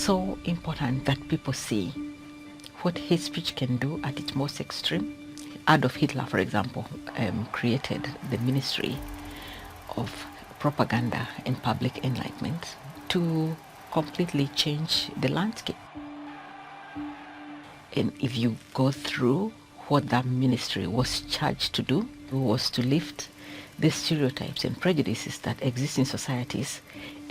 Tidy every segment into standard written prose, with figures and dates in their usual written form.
so important that people see what hate speech can do at its most extreme. Adolf Hitler, for example, created the Ministry of Propaganda and Public Enlightenment to completely change the landscape. And if you go through what that ministry was charged to do, was to lift the stereotypes and prejudices that exist in societies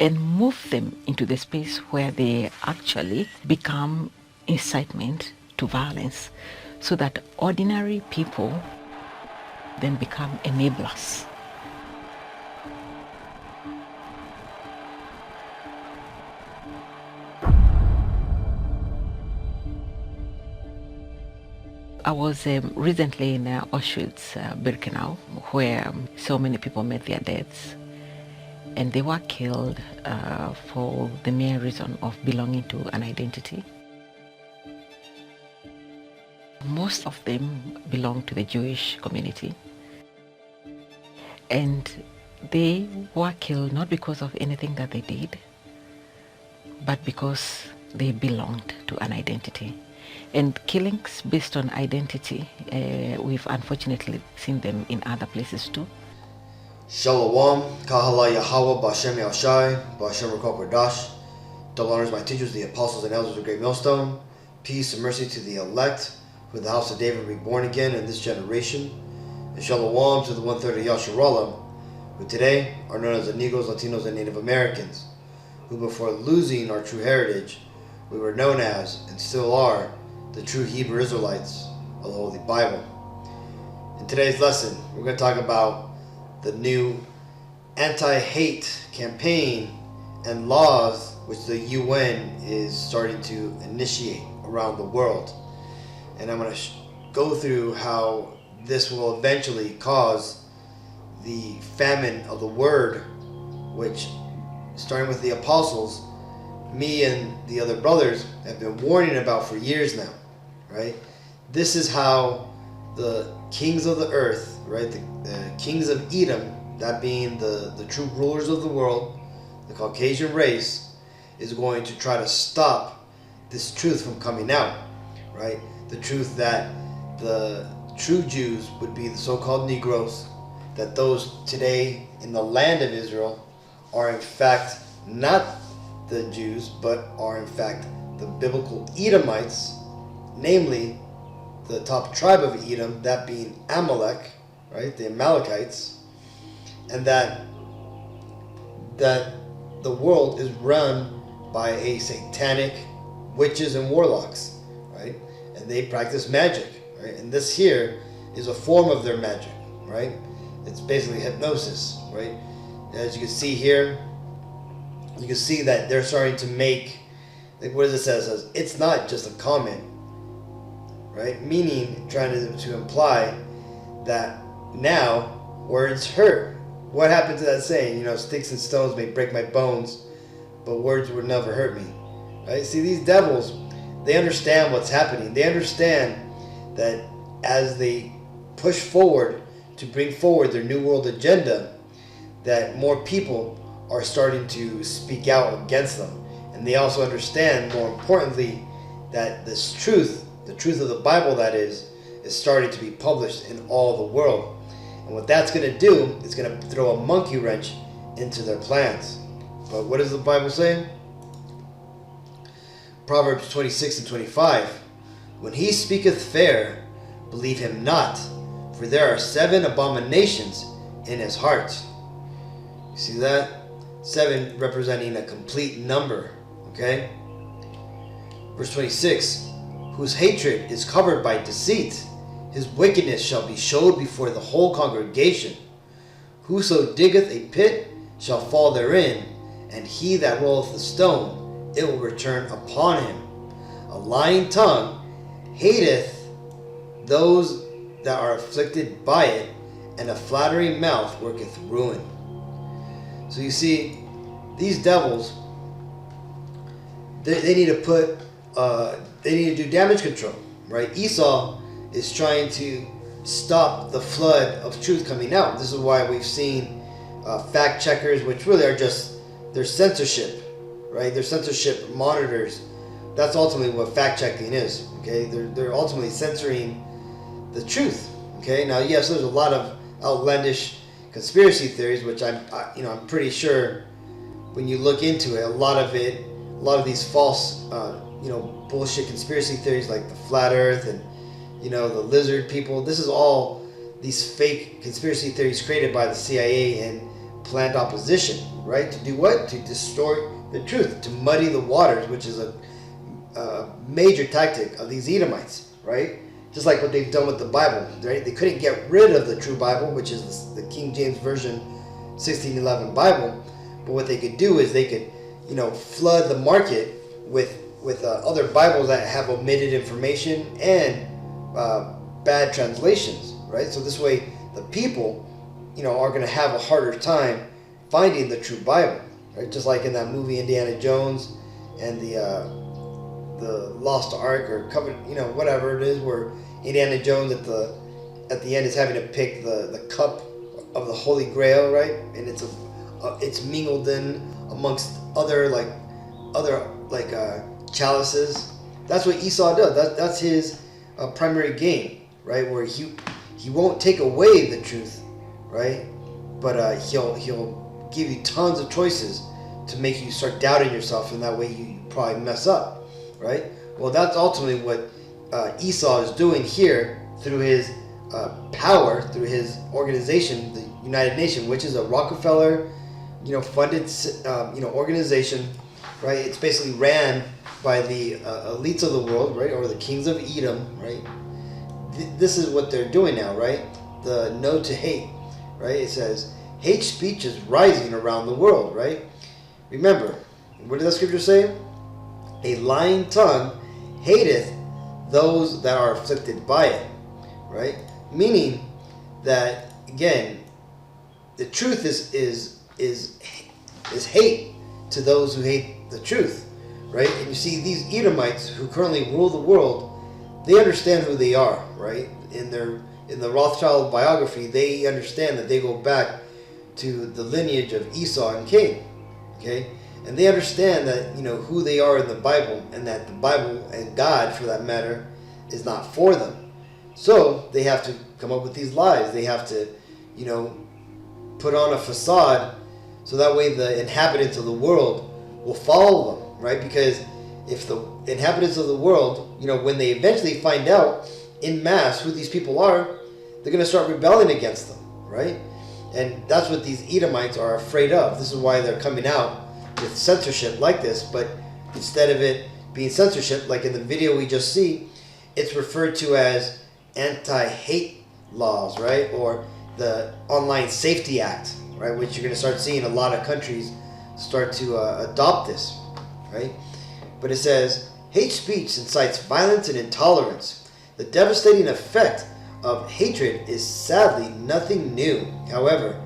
and move them into the space where they actually become incitement to violence, so that ordinary people then become enablers. I was recently in Auschwitz, Birkenau, where so many people met their deaths, and they were killed for the mere reason of belonging to an identity. Most of them belong to the Jewish community, and they were killed not because of anything that they did, but because they belonged to an identity. And killings based on identity, we've unfortunately seen them in other places too. Shalom, Kahala Yahweh, Bashem Yahushai, Bashem Rakok Radash. Double honors my teachers, the apostles and elders of Great Millstone. Peace and mercy to the elect, who the house of David be born again in this generation. And Shalom to the 1/3 of Yasharallah, who today are known as the Negroes, Latinos, and Native Americans, who before losing our true heritage, we were known as, and still are, the true Hebrew Israelites of the Holy Bible. In today's lesson, we're going to talk about the new anti-hate campaign and laws which the UN is starting to initiate around the world. And I'm going to go through how this will eventually cause the famine of the word, which, starting with the apostles, me and the other brothers have been warning about for years now, right? This is how the kings of the earth, right, the kings of Edom, that being the true rulers of the world, the Caucasian race, is going to try to stop this truth from coming out, right? The truth that the true Jews would be the so-called Negroes, that those today in the land of Israel are in fact not the Jews, but are in fact the biblical Edomites, namely the top tribe of Edom, that being Amalek, right, the Amalekites, and that the world is run by a satanic witches and warlocks, right, and they practice magic, right, and this here is a form of their magic, right. It's basically hypnosis, right. As you can see here, you can see that they're starting to make, like, what does it say? It says, it's not just a comment, right? Meaning, trying to imply that now words hurt. What happened to that saying? You know, sticks and stones may break my bones, but words would never hurt me, right? See, these devils, they understand what's happening. They understand that as they push forward to bring forward their New World agenda, that more people are starting to speak out against them. And they also understand, more importantly, that this truth, the truth of the Bible that is starting to be published in all the world. And what that's going to do is going to throw a monkey wrench into their plans. But what does the Bible say? Proverbs 26 and 25. When he speaketh fair, believe him not, for there are 7 abominations in his heart. You see that? 7 representing a complete number, okay? Verse 26, whose hatred is covered by deceit, his wickedness shall be showed before the whole congregation. Whoso diggeth a pit shall fall therein, and he that rolleth the stone, it will return upon him. A lying tongue hateth those that are afflicted by it, and a flattering mouth worketh ruin. So you see, these devils, they need to put, they need to do damage control, right? Esau is trying to stop the flood of truth coming out. This is why we've seen fact checkers, which really are just, they're censorship, right? They're censorship monitors that's ultimately what fact-checking is. Okay, they're ultimately censoring the truth. Okay, now yes, there's a lot of outlandish conspiracy theories, which I'm pretty sure when you look into it, a lot of these false, bullshit conspiracy theories like the flat Earth and the lizard people. This is all these fake conspiracy theories created by the CIA and planned opposition, right? To do what? To distort the truth, to muddy the waters, which is a major tactic of these Edomites, right? Just like what they've done with the Bible, right? They couldn't get rid of the true Bible, which is the King James Version 1611 Bible, but what they could do is they could, flood the market with other Bibles that have omitted information and bad translations, right? So this way, the people, are going to have a harder time finding the true Bible, right? Just like in that movie Indiana Jones and the Lost Ark or Covenant, whatever it is, where Indiana Jones at the end is having to pick the cup of the Holy Grail, right? And it's mingled in amongst other chalices. That's what Esau does. That's his primary game, right? Where he won't take away the truth, right? But he'll give you tons of choices to make you start doubting yourself, and that way you probably mess up, right? Well, that's ultimately what Esau is doing here through his power, through his organization, the United Nations, which is a Rockefeller, funded, organization, right? It's basically ran by the elites of the world, right, or the kings of Edom, right? This is what they're doing now, right? The no to hate, right? It says hate speech is rising around the world, right? Remember, what did that scripture say? A lying tongue hateth those that are afflicted by it, right? Meaning that, again, the truth is hate to those who hate the truth, right? And you see these Edomites who currently rule the world, they understand who they are, right? In the Rothschild biography, they understand that they go back to the lineage of Esau and Cain, okay? And they understand that, who they are in the Bible, and that the Bible and God, for that matter, is not for them. So they have to come up with these lies. They have to, put on a facade so that way the inhabitants of the world will follow them, right? Because if the inhabitants of the world, when they eventually find out in mass who these people are, they're going to start rebelling against them, right? And that's what these Edomites are afraid of. This is why they're coming out with censorship like this, but instead of it being censorship, like in the video we just see, it's referred to as anti-hate laws, right? Or the Online Safety Act, right? Which you're going to start seeing a lot of countries start to adopt this, right? But it says, hate speech incites violence and intolerance. The devastating effect of hatred is sadly nothing new. However,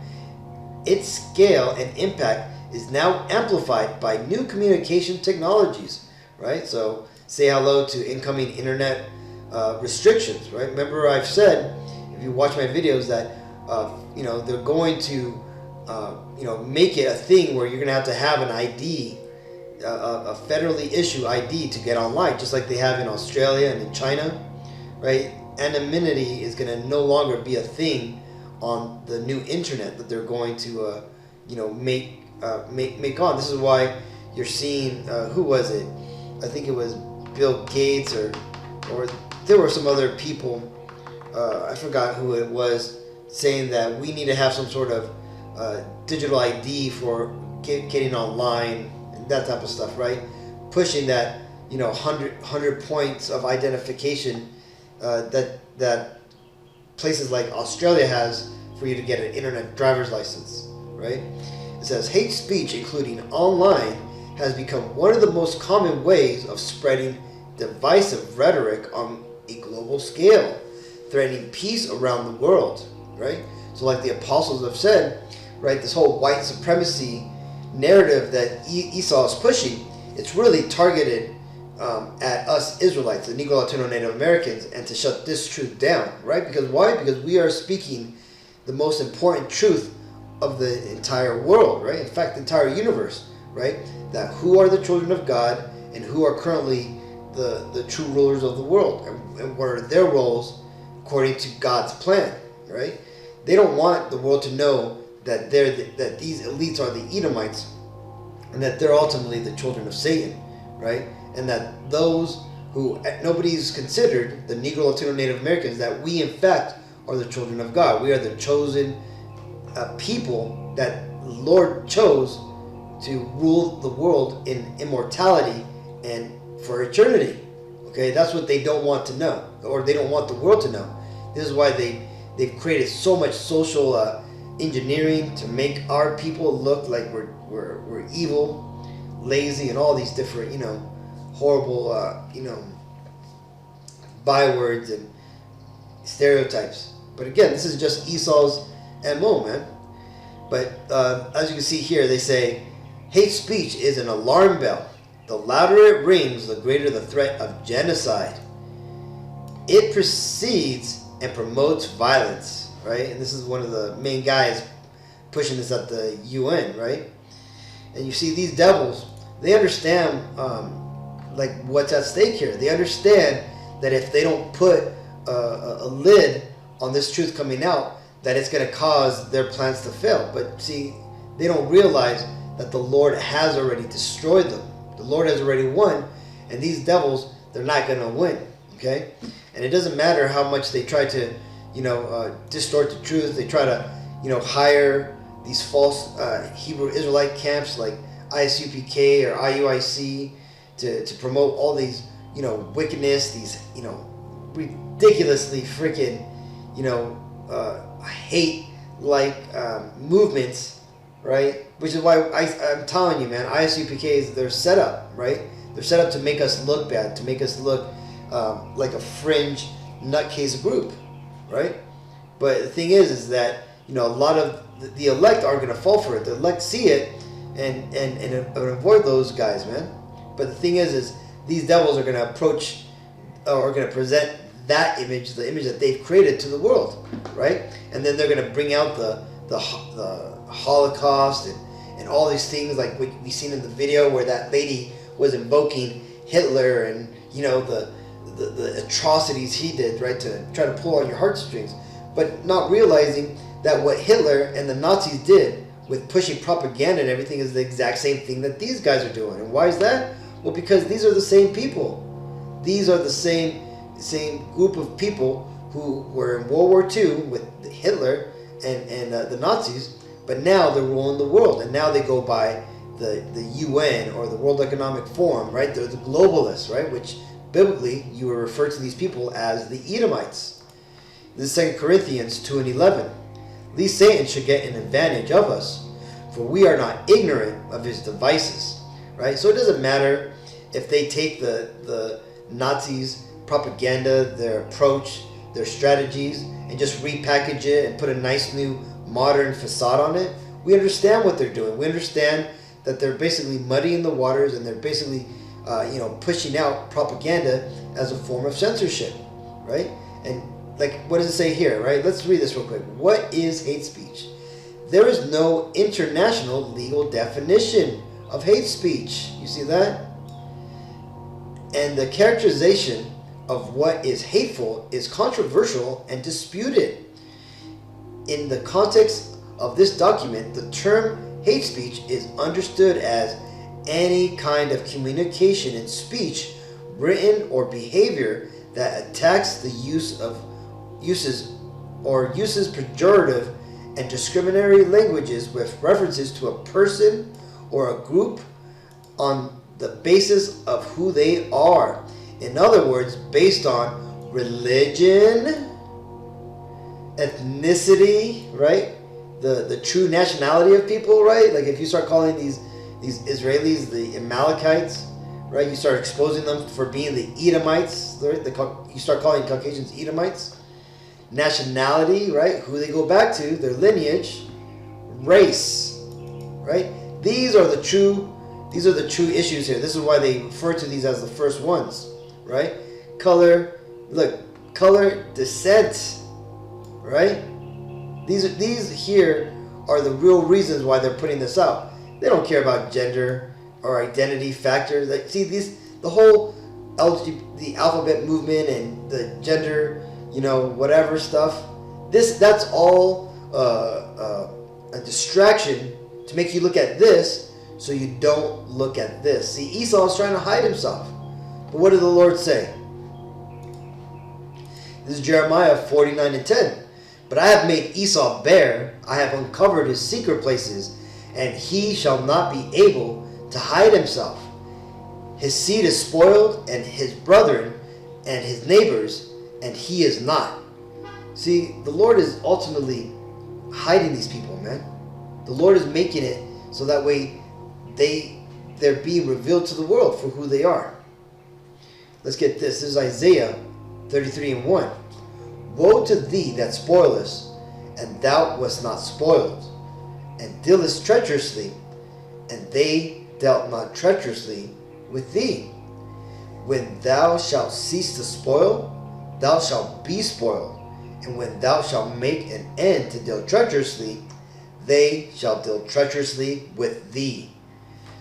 its scale and impact is now amplified by new communication technologies, right? So say hello to incoming internet restrictions, right? Remember I've said, if you watch my videos, that they're going to make it a thing where you're going to have an ID, a federally issued ID to get online, just like they have in Australia and in China, right? Anonymity is going to no longer be a thing on the new internet that they're going to make on. This is why you're seeing who was it? I think it was Bill Gates or there were some other people. I forgot who it was, saying that we need to have some sort of digital ID for getting online and that type of stuff, right? Pushing that 100 points of identification that places like Australia has for you to get an internet driver's license, right? It says hate speech, including online, has become one of the most common ways of spreading divisive rhetoric on a global scale, threatening peace around the world, right? So like the apostles have said, right, this whole white supremacy narrative that Esau is pushing, it's really targeted at us Israelites, the Negro Latino Native Americans, and to shut this truth down, right? Because why? Because we are speaking the most important truth of the entire world, right? In fact, the entire universe, right? That who are the children of God and who are currently the true rulers of the world, and what are their roles according to God's plan, right? They don't want the world to know that that these elites are the Edomites, and that they're ultimately the children of Satan, right? And that those who nobody's considered, the Negro, Latino, Native Americans, that we in fact are the children of God. We are the chosen people that the Lord chose to rule the world in immortality and for eternity. Okay, that's what they don't want to know, or they don't want the world to know. This is why they've created so much social engineering to make our people look like we're evil, lazy, and all these different, horrible, bywords and stereotypes. But again, this is just Esau's MO, man. But as you can see here, they say, hate speech is an alarm bell. The louder it rings, the greater the threat of genocide. It precedes and promotes violence, right? And this is one of the main guys pushing this at the UN, right? And you see these devils, they understand like what's at stake here. They understand that if they don't put a lid on this truth coming out, that it's going to cause their plans to fail. But see, they don't realize that the Lord has already destroyed them. The Lord has already won, and these devils, they're not going to win, okay? And it doesn't matter how much they try to, distort the truth. They try to, hire these false Hebrew Israelite camps like ISUPK or IUIC to promote all these, wickedness, these, ridiculously freaking, hate-like movements, right? Which is why I'm telling you, man, ISUPKs, they're set up, right? They're set up to make us look bad, to make us look like a fringe nutcase group, right? But the thing is that, a lot of the elect are going to fall for it. The elect see it and avoid those guys, man. But the thing is these devils are going to approach, or are going to present that image, the image that they've created to the world, right? And then they're going to bring out the Holocaust and all these things like what we seen in the video where that lady was invoking Hitler and the atrocities he did, right, to try to pull on your heartstrings, but not realizing that what Hitler and the Nazis did with pushing propaganda and everything is the exact same thing that these guys are doing. And why is that? Well, because these are the same people. These are the same group of people who were in World War II with Hitler and the Nazis, but now they're ruling the world, and now they go by the UN or the World Economic Forum, right? They're the globalists, right? Which biblically you would refer to these people as the Edomites. This is 2 Corinthians 2:11. Least Satan should get an advantage of us, for we are not ignorant of his devices, right? So it doesn't matter if they take the Nazis' propaganda, their approach, their strategies, and just repackage it and put a nice new modern facade on it. We understand what they're doing. We understand that they're basically muddying the waters, and they're basically pushing out propaganda as a form of censorship, right? And like, what does it say here, right? Let's read this real quick. What is hate speech? There is no international legal definition of hate speech. You see that? And the characterization of what is hateful is controversial and disputed. In the context of this document, the term hate speech is understood as any kind of communication and speech, written or behavior that attacks the uses pejorative and discriminatory languages with references to a person or a group on the basis of who they are. In other words, based on religion, ethnicity, right? The true nationality of people, right? Like if you start calling these Israelis the Amalekites, right? You start exposing them for being the Edomites, right? You start calling Caucasians Edomites. Nationality, right? Who they go back to, their lineage, race, right? These are the true issues here. This is why they refer to these as the first ones, right? Color, descent, right? These here are the real reasons why they're putting this out. They don't care about gender or identity factors. Like, see, the whole the alphabet movement and the gender, whatever stuff. That's all a distraction to make you look at this, so you don't look at this. See, Esau is trying to hide himself. But what did the Lord say? This is Jeremiah 49:10. But I have made Esau bare, I have uncovered his secret places, and he shall not be able to hide himself. His seed is spoiled, and his brethren, and his neighbors, and he is not. See, the Lord is ultimately hiding these people, man. The Lord is making it so that way they're being revealed to the world for who they are. Let's get this. This is Isaiah 33:1. Woe to thee that spoilest, and thou wast not spoiled, and dealest treacherously, and they dealt not treacherously with thee. When thou shalt cease to spoil, thou shalt be spoiled, and when thou shalt make an end to deal treacherously, they shall deal treacherously with thee.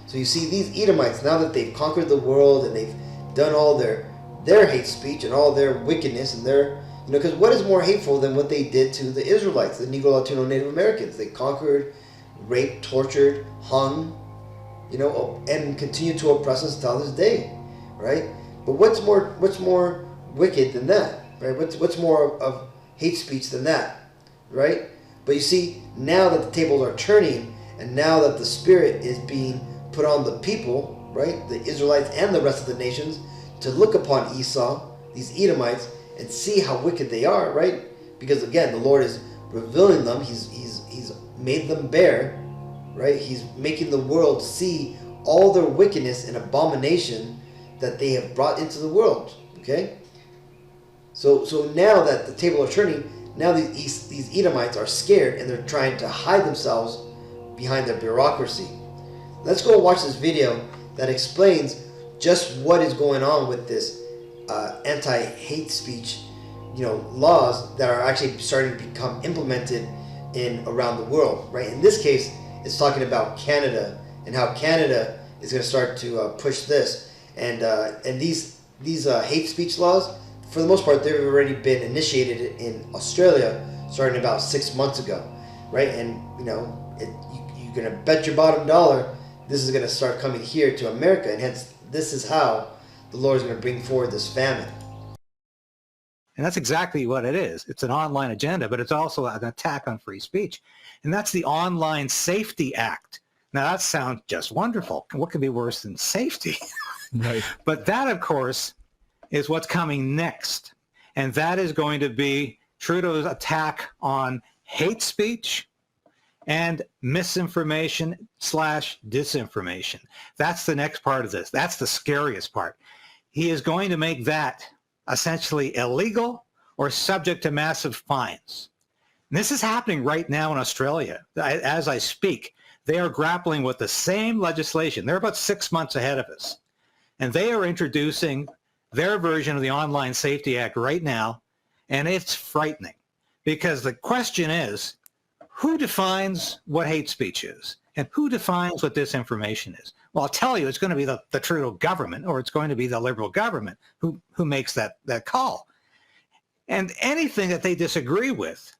So you see, these Edomites, now that they've conquered the world and they've done all their hate speech and all their wickedness and their, because what is more hateful than what they did to the Israelites, the Negro Latino Native Americans? They conquered, raped, tortured, hung, and continue to oppress us till this day, right? But what's more wicked than that, right? What's more of hate speech than that, right? But you see, now that the tables are turning, and now that the Spirit is being put on the people, right, the Israelites and the rest of the nations, to look upon Esau, these Edomites, and see how wicked they are, right? Because again, the Lord is revealing them. He's made them bare, right? He's making the world see all their wickedness and abomination that they have brought into the world. Okay. So now that the table are turning, now these Edomites are scared and they're trying to hide themselves behind their bureaucracy. Let's go watch this video that explains just what is going on with this anti-hate speech, laws that are actually starting to become implemented in around the world, right? In this case, it's talking about Canada and how Canada is going to start to push this, and these hate speech laws, for the most part, they've already been initiated in Australia starting about 6 months ago, right? And you're going to bet your bottom dollar this is going to start coming here to America, and hence this is how the Lord is going to bring forward this famine. And that's exactly what it is. It's an online agenda, but it's also an attack on free speech. And that's the Online Safety Act. Now, that sounds just wonderful. What could be worse than safety? Right. But that, of course, is what's coming next. And that is going to be Trudeau's attack on hate speech and misinformation/disinformation. That's the next part of this. That's the scariest part. He is going to make that essentially illegal or subject to massive fines. And this is happening right now in Australia. As I speak, they are grappling with the same legislation. They're about 6 months ahead of us. And they are introducing their version of the Online Safety Act right now, and it's frightening. Because the question is, who defines what hate speech is? And who defines what disinformation is? Well, I'll tell you, it's going to be the Trudeau government, or it's going to be the Liberal government who makes that call. And anything that they disagree with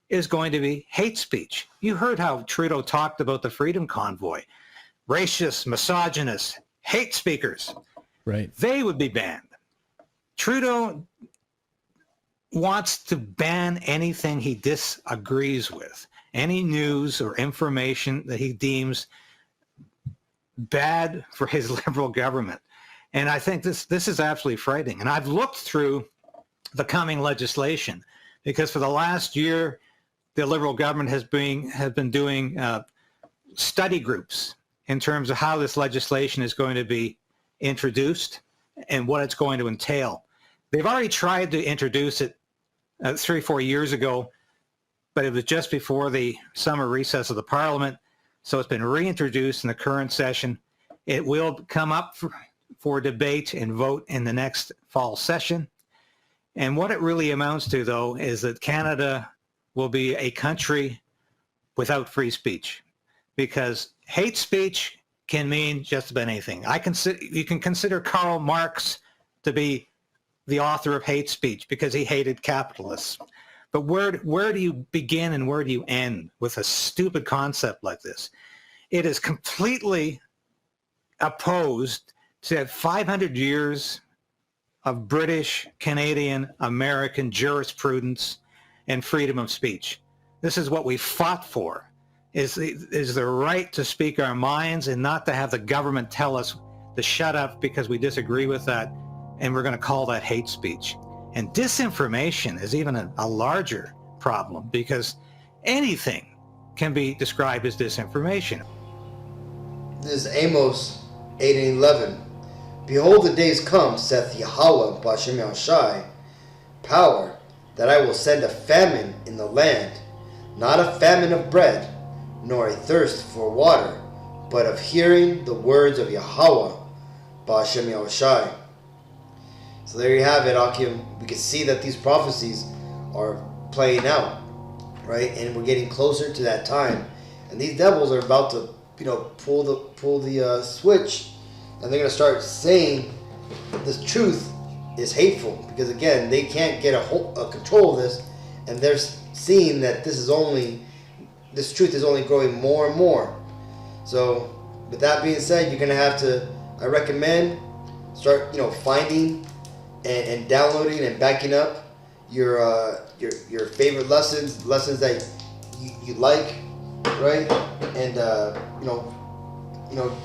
is going to be hate speech. You heard how Trudeau talked about the Freedom Convoy. Racist, misogynist, hate speakers. Right. They would be banned. Trudeau wants to ban anything he disagrees with, any news or information that he deems bad for his Liberal government. And I think this is absolutely frightening. And I've looked through the coming legislation because for the last year, the Liberal government has been doing study groups in terms of how this legislation is going to be introduced and what it's going to entail. They've already tried to introduce it 3-4 years ago, but it was just before the summer recess of the Parliament, so it's been reintroduced in the current session. It will come up for debate and vote in the next fall session. And what it really amounts to, though, is that Canada will be a country without free speech, because hate speech can mean just about anything. You can consider Karl Marx to be the author of hate speech because he hated capitalists. But where do you begin and where do you end with a stupid concept like this? It is completely opposed to 500 years of British, Canadian, American jurisprudence and freedom of speech. This is what we fought for, is the right to speak our minds and not to have the government tell us to shut up because we disagree with that, and we're going to call that hate speech. And disinformation is even a larger problem because anything can be described as disinformation. This is Amos 8 and 11. Behold, the days come, saith Yahweh, Ba'ashem Yahushai, power, that I will send a famine in the land, not a famine of bread, nor a thirst for water, but of hearing the words of Yahweh, Ba'ashem Yahushai. So there you have it, Akim. We can see that these prophecies are playing out, right? And we're getting closer to that time. And these devils are about to, pull the switch, and they're going to start saying this truth is hateful because, again, they can't get a control of this, and they're seeing that this truth is only growing more and more. So with that being said, you're going to have to, I recommend, start finding and downloading and backing up your favorite lessons that you like, right? And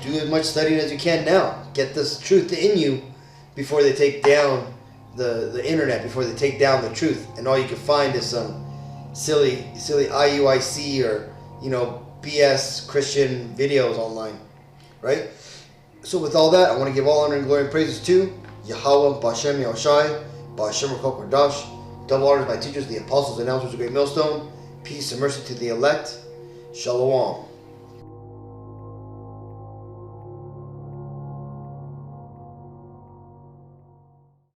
do as much studying as you can now. Get this truth in you before they take down the internet, before they take down the truth. And all you can find is some silly IUIC or BS Christian videos online, right? So with all that, I want to give all honor and glory and praises to Yahweh, Ba'ashem Yahushai, Ba'ashem Rakok Radash. Double honors my teachers, the apostles and elders of Great Millstone. Peace and mercy to the elect. Shalom.